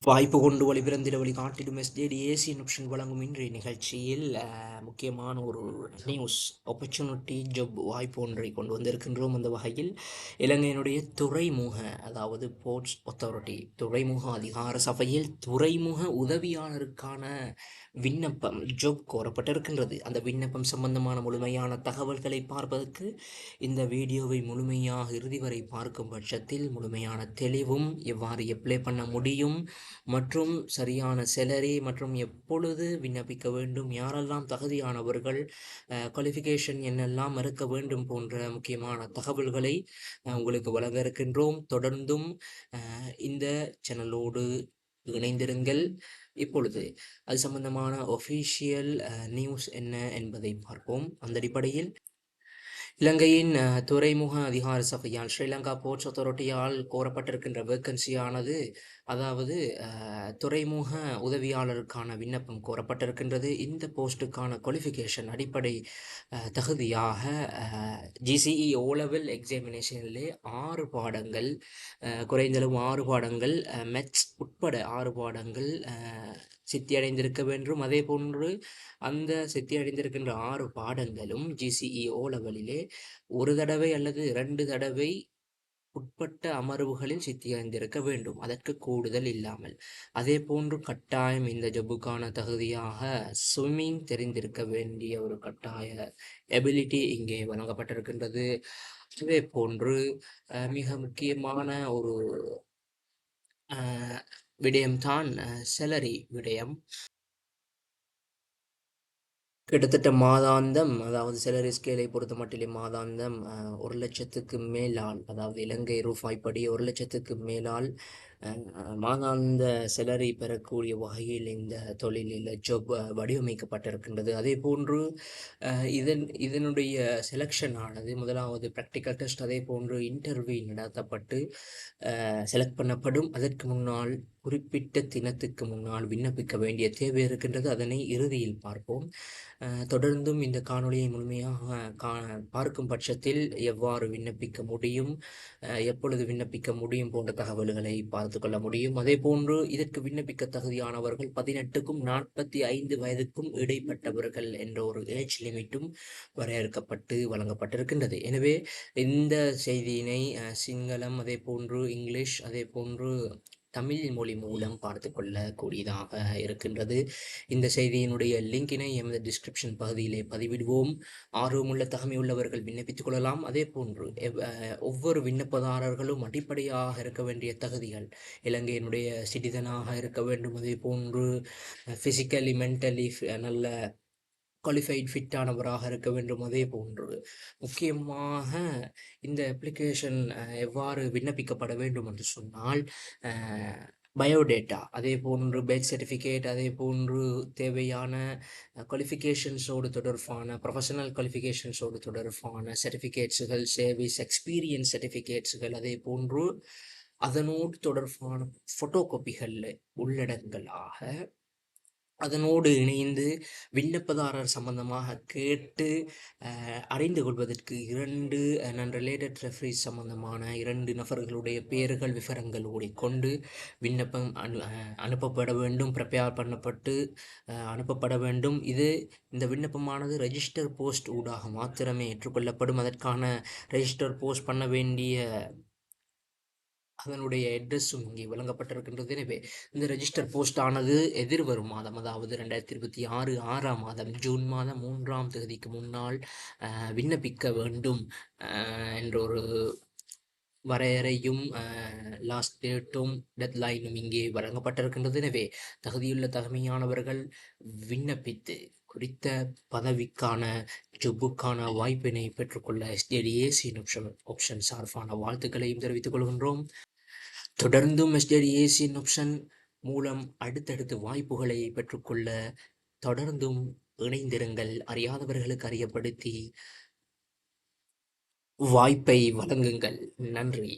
வாய்ப்பு கொண்டு வழிபிறந்திட வழி காட்டிடும் எஸ்ஜேடி ஏசியன் ஆப்ஷன் வழங்கும் இன்றைய நிகழ்ச்சியில் முக்கியமான ஒரு நியூஸ் ஆப்பர்ச்சுனிட்டி ஜப் வாய்ப்பு ஒன்றை கொண்டு வந்திருக்கின்றோம். அந்த வகையில் இலங்கையினுடைய துறைமுக அதாவது போர்ட்ஸ் அத்தாரிட்டி துறைமுக அதிகார சபையில் துறைமுக உதவியாளருக்கான விண்ணப்பம் ஜப் கோரப்பட்டிருக்கின்றது. அந்த விண்ணப்பம் சம்பந்தமான முழுமையான தகவல்களை பார்ப்பதற்கு இந்த வீடியோவை முழுமையாக இறுதி வரை பார்க்கும் பட்சத்தில் முழுமையான தெளிவும் எவ்வாறு அப்ளை பண்ண முடியும் மற்றும் சரியான செலரி மற்றும் எப்பொழுது விண்ணப்பிக்க வேண்டும், யாரெல்லாம் தகுதியானவர்கள், குவாலிஃபிகேஷன் என்னெல்லாம் இருக்க வேண்டும் போன்ற முக்கியமான தகவல்களை உங்களுக்கு வழங்க இருக்கின்றோம். தொடர்ந்தும் இந்த சேனலோடு இணைந்திருங்கள். இப்பொழுது அது சம்பந்தமான ஒஃபிஷியல் நியூஸ் என்ன என்பதை பார்ப்போம். அந்த அடிப்படையில் இலங்கையின் துறைமுக அதிகார சபையால் ஸ்ரீலங்கா போர்ட்ஸ் அத்தாரிட்டியால் கோரப்பட்டிருக்கின்ற வேக்கன்சியானது அதாவது துறைமுக உதவியாளருக்கான விண்ணப்பம் கோரப்பட்டிருக்கின்றது. இந்த போஸ்ட்டுக்கான குவாலிஃபிகேஷன் அடிப்படை தகுதியாக ஜிசிஇ ஓ லெவல் எக்ஸாமினேஷனிலே 6 பாடங்கள், குறைந்தளவு 6 பாடங்கள், மெத்ஸ் உட்பட 6 பாடங்கள் சித்தியடைந்திருக்க வேண்டும். அதே போன்று அந்த சித்தியடைந்திருக்கின்ற 6 பாடங்களும் ஜிசிஇ ஓ லெவலிலே ஒரு தடவை அல்லது 2 தடவை உட்பட்ட அமர்வுகளில் சித்தியடைந்திருக்க வேண்டும், அதற்கு கூடுதல் இல்லாமல். அதே போன்று கட்டாயம் இந்த ஜப்புக்கான தகுதியாக ஸ்விம்மிங் தெரிந்திருக்க வேண்டிய ஒரு கட்டாய எபிலிட்டி இங்கே வழங்கப்பட்டிருக்கின்றது. அதே போன்று மிக முக்கியமான ஒரு விடயம்தான் செலரி விடயம். கிட்டத்தட்ட மாதாந்தம் அதாவது செலரி ஸ்கேலை பொறுத்த மட்டிலே மாதாந்தம் 1,00,000க்கு மேலால், அதாவது இலங்கை ரூபாய்ப்படி 1,00,000க்கு மேலால் மாதாந்த செலரி பெறக்கூடிய வகையில் இந்த தொழிலில் ஜாப் வடிவமைக்கப்பட்டிருக்கின்றது. அதே போன்று இதனுடைய செலெக்ஷன் ஆனது முதலாவது ப்ராக்டிக்கல் டெஸ்ட், அதே போன்று இன்டர்வியூ நடத்தப்பட்டு செலக்ட் பண்ணப்படும். அதற்கு முன்னால் குறிப்பிட்ட தினத்துக்கு முன்னால் விண்ணப்பிக்க வேண்டிய தேவை இருக்கின்றது. அதனை இறுதியில் பார்ப்போம். தொடர்ந்தும் இந்த காணொலியை முழுமையாக பார்க்கும் பட்சத்தில் எவ்வாறு விண்ணப்பிக்க முடியும், எப்பொழுது விண்ணப்பிக்க முடியும் போன்ற தகவல்களை பார்த்து கொள்ள முடியும். அதே போன்று இதற்கு விண்ணப்பிக்க தகுதியானவர்கள் 18க்கும் 45 வயதுக்கும் இடைப்பட்டவர்கள் என்ற ஒரு ஏஜ் லிமிட்டும் வரையறுக்கப்பட்டு வழங்கப்பட்டிருக்கின்றது. எனவே இந்த செய்தியினை சிங்களம், அதே போன்று இங்கிலீஷ், அதே போன்று தமிழ் மொழி மூலம் பார்த்து கொள்ளக்கூடியதாக இருக்கின்றது. இந்த செய்தியினுடைய லிங்கினை எமது டிஸ்கிரிப்ஷன் பகுதியிலே பதிவிடுவோம். ஆர்வமுள்ள தகமையுள்ளவர்கள் விண்ணப்பித்துக் கொள்ளலாம். அதே போன்று ஒவ்வொரு விண்ணப்பதாரர்களும் அடிப்படையாக இருக்க வேண்டிய தகுதிகள் இலங்கையினுடைய சிட்டிசனாக இருக்க வேண்டும். அதே போன்று ஃபிசிக்கலி மென்டலி நல்ல குவாலிஃபைட் ஃபிட்டானவராக இருக்க வேண்டும். அதே போன்று முக்கியமாக இந்த அப்ளிகேஷன் எவ்வாறு விண்ணப்பிக்கப்பட வேண்டும் என்று சொன்னால் பயோடேட்டா, அதே போன்று பேர்த் சர்டிஃபிகேட், அதே போன்று தேவையான குவாலிஃபிகேஷன்ஸோடு தொடர்பான ப்ரொஃபஷனல் குவாலிஃபிகேஷன்ஸோடு தொடர்பான சர்டிஃபிகேட்ஸுகள், சர்வீஸ் எக்ஸ்பீரியன்ஸ் சர்டிஃபிகேட்ஸுகள், அதே போன்று அதனோடு தொடர்பான ஃபோட்டோ காப்பிகள் உள்ளடங்களாக அதனோடு இணைந்து விண்ணப்பதாரர் சம்பந்தமாக கேட்டு அறிந்து கொள்வதற்கு 2 ரிலேட்டட் ரெஃபரீஸ் சம்பந்தமான 2 நபர்களுடைய பெயர்கள் விவரங்கள் ஓடிக்கொண்டு விண்ணப்பம் அனுப்பப்பட வேண்டும், ப்ரிப்பேர் பண்ணப்பட்டு அனுப்பப்பட வேண்டும். இந்த விண்ணப்பமானது ரெஜிஸ்டர் போஸ்ட் ஊடாக மாத்திரமே ஏற்றுக்கொள்ளப்படும். அதற்கான ரெஜிஸ்டர் போஸ்ட் பண்ண வேண்டிய அதனுடைய அட்ரஸும் இங்கே வழங்கப்பட்டிருக்கின்றது. எனவே இந்த ரெஜிஸ்டர் போஸ்ட் ஆனது எதிர்வரும் மாதம், அதாவது 2026 6ஆம் மாதம் ஜூன் மாதம் 3ஆம் தேதிக்கு முன்னால் விண்ணப்பிக்க வேண்டும் என்ற ஒரு வரையறையும் லாஸ்ட் டேட்டும் டெட்லைனும் இங்கே வழங்கப்பட்டிருக்கின்றது. எனவே தகுதியுள்ள தகமையானவர்கள் விண்ணப்பித்து குறித்த பதவிக்கான ஜொப்புக்கான வாய்ப்பினை பெற்றுக்கொள்ள எஸ்ஜேடிஏசியின் ஆப்ஷன் சார்பான வாழ்த்துக்களையும் தெரிவித்துக் கொள்கின்றோம். தொடர்ந்தும் எஸ்ஜேடிஏசியின் ஆப்ஷன் மூலம் அடுத்தடுத்து வாய்ப்புகளை பெற்றுக்கொள்ள தொடர்ந்தும் இணைந்திருங்கள். அறியாதவர்களுக்கு அறியப்படுத்தி வாய்ப்பை வழங்குங்கள். நன்றி.